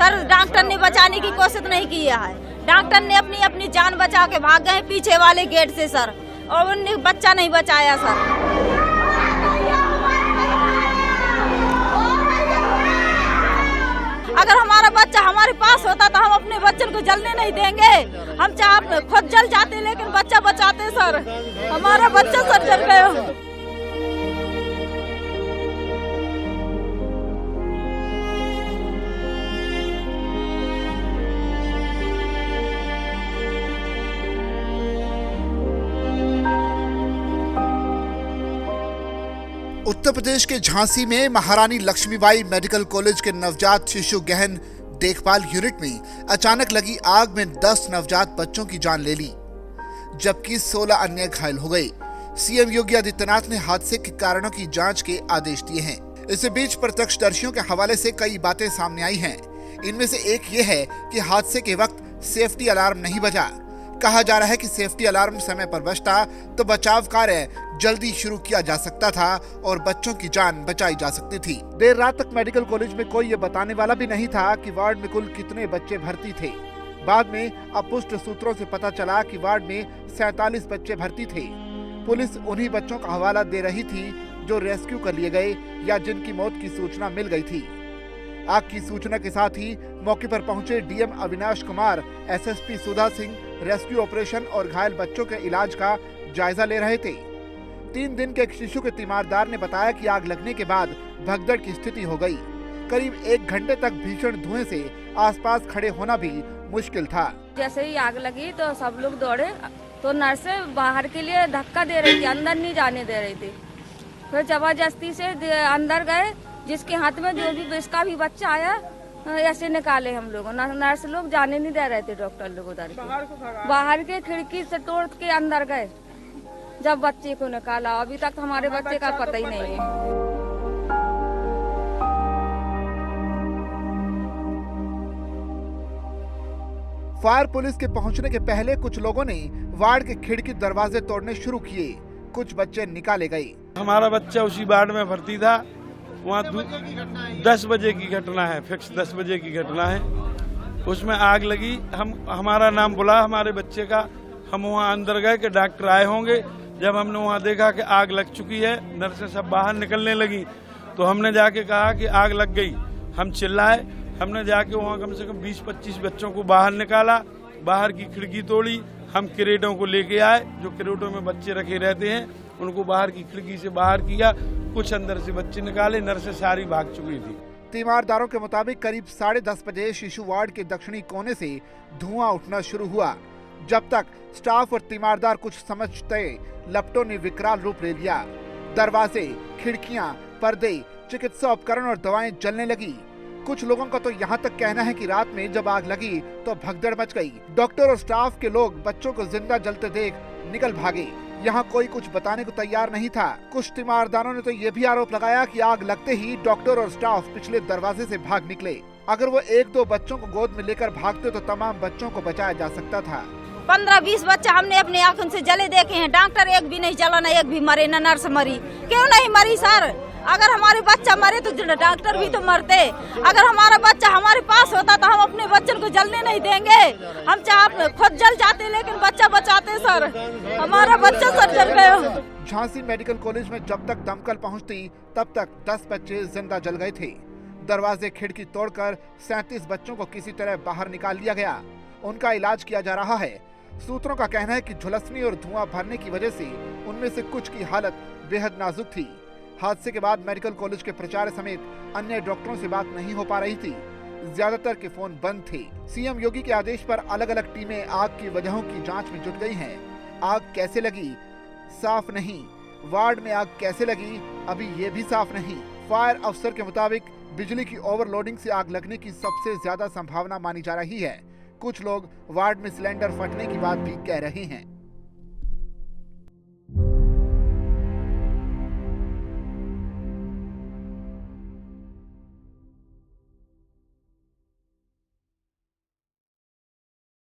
Sir doctor ने बचाने की कोशिश नहीं की है। डॉक्टर ने अपनी अपनी जान बचा के भाग गए पीछे वाले गेट से सर, और उनने बच्चा नहीं बचाया सर। अगर हमारा बच्चा हमारे पास होता तो हम अपने बच्चन को जलने नहीं देंगे। हम चाहे खुद जल जाते लेकिन बच्चा बचाते सर। हमारा बच्चा सर जल गया। उत्तर प्रदेश के झांसी में महारानी लक्ष्मीबाई मेडिकल कॉलेज के नवजात शिशु गहन देखभाल यूनिट में अचानक लगी आग में 10 नवजात बच्चों की जान ले ली, जबकि 16 अन्य घायल हो गए। सीएम योगी आदित्यनाथ ने हादसे के कारणों की जांच के आदेश दिए हैं। इसी बीच प्रत्यक्षदर्शियों के हवाले से कई बातें सामने आई हैं। इनमें से एक ये है कि हादसे के वक्त सेफ्टी अलार्म नहीं बजा। कहा जा रहा है कि सेफ्टी अलार्म समय पर बजता तो बचाव कार्य जल्दी शुरू किया जा सकता था और बच्चों की जान बचाई जा सकती थी। देर रात तक मेडिकल कॉलेज में कोई ये बताने वाला भी नहीं था कि वार्ड में कुल कितने बच्चे भर्ती थे। बाद में अपुष्ट सूत्रों से पता चला कि वार्ड में 47 बच्चे भर्ती थे। पुलिस उन्हीं बच्चों का हवाला दे रही थी जो रेस्क्यू कर लिए गए या जिनकी मौत की सूचना मिल गई थी। आग की सूचना के साथ ही मौके पर पहुंचे DM Avinash Kumar, SSP Sudha Singh rescue operation और घायल बच्चों के इलाज का जायजा ले रहे थे। 3 दिन के एक शिशु के तीमारदार ने बताया कि आग लगने के बाद भगदड़ की स्थिति हो गई। करीब 1 घंटे तक भीषण धुएं से आसपास खड़े होना भी मुश्किल था। जैसे ही आग लगी तो सब लोग दौड़े, तो नर्सें बाहर के लिए धक्का दे रही थी, अंदर नहीं जाने दे रही थी। फिर जबरदस्ती से अंदर गए, जिसके हाथ में जो भी जिसका भी बच्चा आया ऐसे निकाले हम लोग। नर्स लोग जाने नहीं दे रहे थे, डॉक्टर लोग उधर बाहर के खिड़की से तोड़ के अंदर गए जब बच्चे को निकाला। अभी तक हमारे बच्चे का पता ही नहीं है। फायर पुलिस के पहुंचने के पहले कुछ लोगों ने वार्ड के खिड़की दरवाजे तोड़ने शुरू किए। कुछ बच्चे निकाले गए। हमारा बच्चा उसी वार्ड में भर्ती था। वहाँ 10 बजे की घटना है, फिक्स 10 बजे की घटना है। उसमें आग लगी। हमारा नाम बुला हमारे बच्चे का। हम वहाँ अंदर गए कि डॉक्टर आए होंगे। जब हमने वहाँ देखा कि आग लग चुकी है, नर्सें सब बाहर निकलने लगी, तो हमने जाके कहा कि आग लग गई। हम चिल्लाए। हमने जाके वहाँ कम से कम 20-25 बच्चों को बाहर निकाला, बाहर की खिड़की तोड़ी। हम क्रेटों को लेके आए, जो क्रेटों में बच्चे रखे रहते हैं, उनको बाहर की खिड़की से बाहर किया। कुछ अंदर से बच्चे निकाले। नर्सें सारी भाग चुकी थी। तीमारदारों के मुताबिक करीब 10:30 बजे शिशु वार्ड के दक्षिणी कोने से धुआं उठना शुरू हुआ। जब तक स्टाफ और तीमारदार कुछ समझते, लपटों ने विकराल रूप ले लिया। दरवाजे, खिड़कियां, पर्दे, चिकित्सा उपकरण और दवाएं जलने लगी। कुछ लोगों का तो यहाँ तक कहना है कि रात में जब आग लगी तो भगदड़ मच गई। डॉक्टर और स्टाफ के लोग बच्चों को जिंदा जलते देख निकल भागे। यहाँ कोई कुछ बताने को तैयार नहीं था। कुछ तीमारदारों ने तो ये भी आरोप लगाया कि आग लगते ही डॉक्टर और स्टाफ पिछले दरवाजे से भाग निकले। अगर वो 1-2 बच्चों को गोद में लेकर भागते तो तमाम बच्चों को बचाया जा सकता था। 15-20 बच्चा हमने अपने आंखों से जले देखे हैं। डॉक्टर एक भी नहीं चला, न एक भी मरे, न नर्स मरी। क्यों नहीं मरी सर? अगर हमारे बच्चा मरे तो डॉक्टर भी तो मरते। अगर हमारा बच्चा हमारे पास होता तो हम अपने बच्चन को जलने नहीं देंगे। हम चाहे खुद जल जाते लेकिन बच्चा बचाते सर। हमारा बच्चा सर जल गया। झांसी मेडिकल कॉलेज में जब तक दमकल पहुंचती तब तक 10 बच्चे जिंदा जल गए थे। दरवाजे खिड़की तोड़कर 37 बच्चों को किसी तरह बाहर निकाल लिया गया। उनका इलाज किया जा रहा है। सूत्रों का कहना है कि झुलसने और धुआं भरने की वजह से उनमें से कुछ की हालत बेहद नाजुक थी। हादसे के बाद मेडिकल कॉलेज के प्राचार्य समेत अन्य डॉक्टरों से बात नहीं हो पा रही थी। ज्यादातर के फोन बंद थे। सीएम योगी के आदेश पर अलग अलग टीमें आग की वजहों की जांच में जुट गई हैं। आग कैसे लगी साफ नहीं, वार्ड में आग कैसे लगी अभी ये भी साफ नहीं। फायर अफसर के मुताबिक बिजली की ओवरलोडिंग से आग लगने की सबसे ज्यादा संभावना मानी जा रही है। कुछ लोग वार्ड में सिलेंडर फटने की बात भी कह रहे हैं।